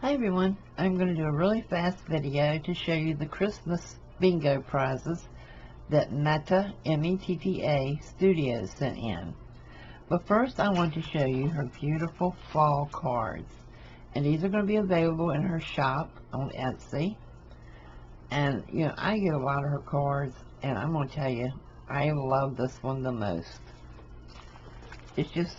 Hi everyone, I'm going to do a really fast video to show you the Christmas bingo prizes that Metta, M-E-T-T-A, Studios sent in. But first I want to show you her beautiful fall cards. And these are going to be available in her shop on Etsy. And, you know, I get a lot of her cards, and I'm going to tell you, I love this one the most. It's just,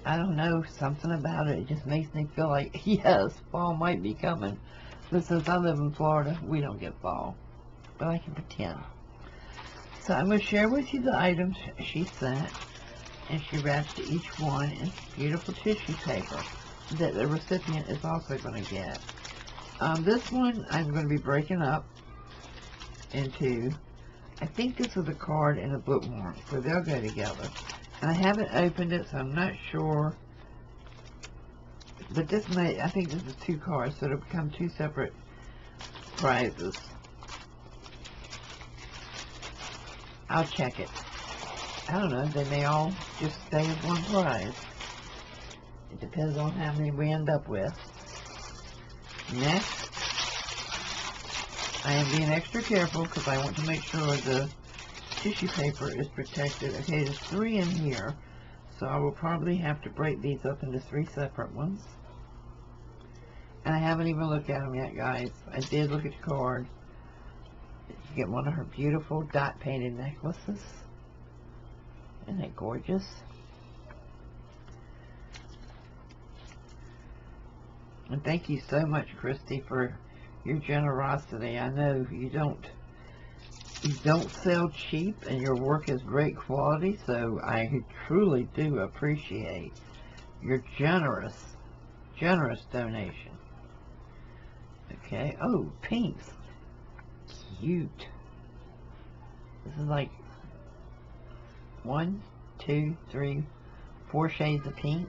I don't know, something about it. It just makes me feel like, yes, fall might be coming. But since I live in Florida, we don't get fall. But I can pretend. So I'm going to share with you the items she sent. And she wraps each one in beautiful tissue paper that the recipient is also going to get. This one I'm going to be breaking up into, I think this is a card and a bookmark, so they'll go together. And I haven't opened it, so I'm not sure. But this may, I think this is 2 cards, so it'll become 2 separate prizes. I'll check it. I don't know, they may all just stay as one prize. It depends on how many we end up with. Next, I am being extra careful because I want to make sure the tissue paper is protected. Okay, there's 3 in here, so I will probably have to break these up into 3 separate ones. And I haven't even looked at them yet, guys. I did look at the card. You get one of her beautiful dot painted necklaces. Isn't that gorgeous? And thank you so much, Christy, for your generosity. I know you don't sell cheap, and your work is great quality, so I truly do appreciate your generous donation. Okay, oh, pinks. Cute. This is like 1, 2, 3, 4 shades of pink.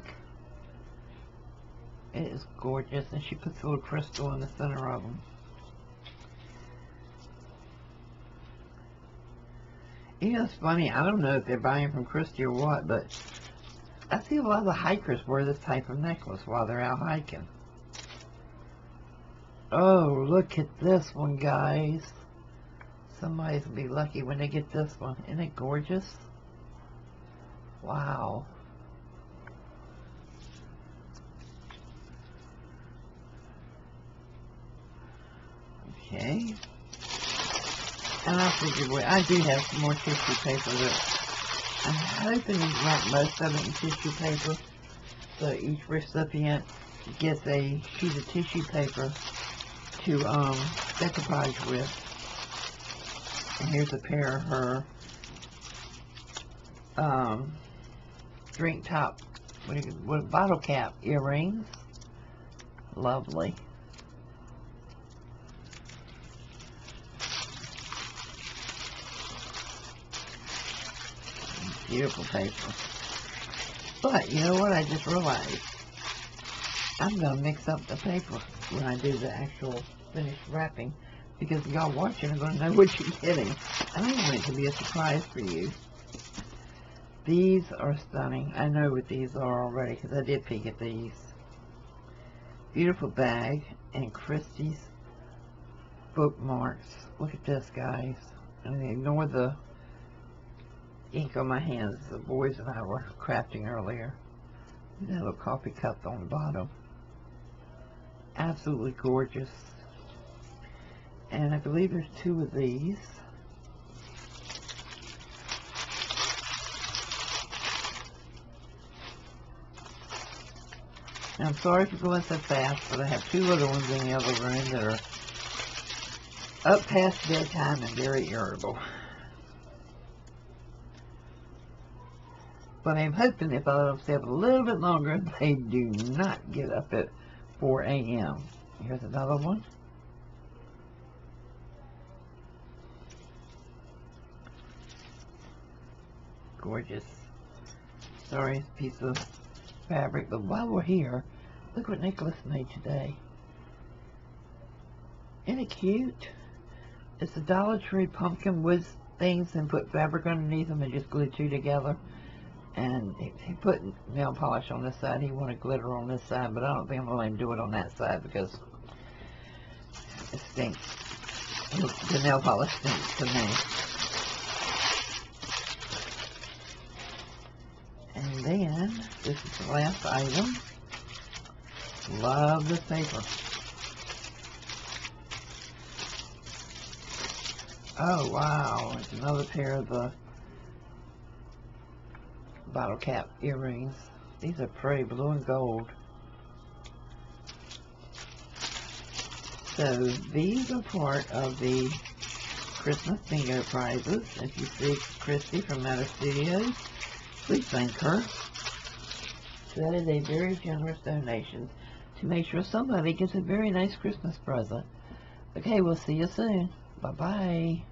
It is gorgeous, and she puts a little crystal in the center of them. You know, it's funny, I don't know if they're buying from Christy or what, but I see a lot of the hikers wear this type of necklace while they're out hiking. Oh, look at this one, guys. Somebody's going to be lucky when they get this one. Isn't it gorgeous? Wow. Okay. And I figured, well, I do have some more tissue paper that I'm hoping to wrap most of it in tissue paper. So each recipient gets a sheet of tissue paper to decoupage with. And here's a pair of her drink top, what bottle cap earrings. Lovely. Beautiful paper. But you know what, I just realized I'm going to mix up the paper when I do the actual finished wrapping, because y'all watching are going to know what you're getting. And I want it to be a surprise for you. These are stunning. I know what these are already because I did peek at these. Beautiful bag and Christie's bookmarks. Look at this, guys. And ignore the ink on my hands. The boys and I were crafting earlier. That little coffee cup on the bottom. Absolutely gorgeous. And I believe there's 2 of these. Now, I'm sorry for going so fast, but I have 2 little ones in the other room that are up past bedtime and very irritable. But I'm hoping if I let them stay up a little bit longer, they do not get up at 4 a.m. Here's another one. Gorgeous. Sorry, it's a piece of fabric, but while we're here, look what Nicholas made today. Isn't it cute? It's a Dollar Tree pumpkin wood things and put fabric underneath them and just glue 2 together. And he put nail polish on this side. He wanted glitter on this side, but I don't think I'm going to let him do it on that side because It stinks. The nail polish stinks to me. And then, this is the last item. Love this paper. Oh, wow. It's another pair of the bottle cap earrings. These are pretty, blue and gold. So, these are part of the Christmas bingo prizes. If you see Christy from Metta Studios, please thank her. That is a very generous donation to make sure somebody gets a very nice Christmas present. Okay, we'll see you soon. Bye-bye.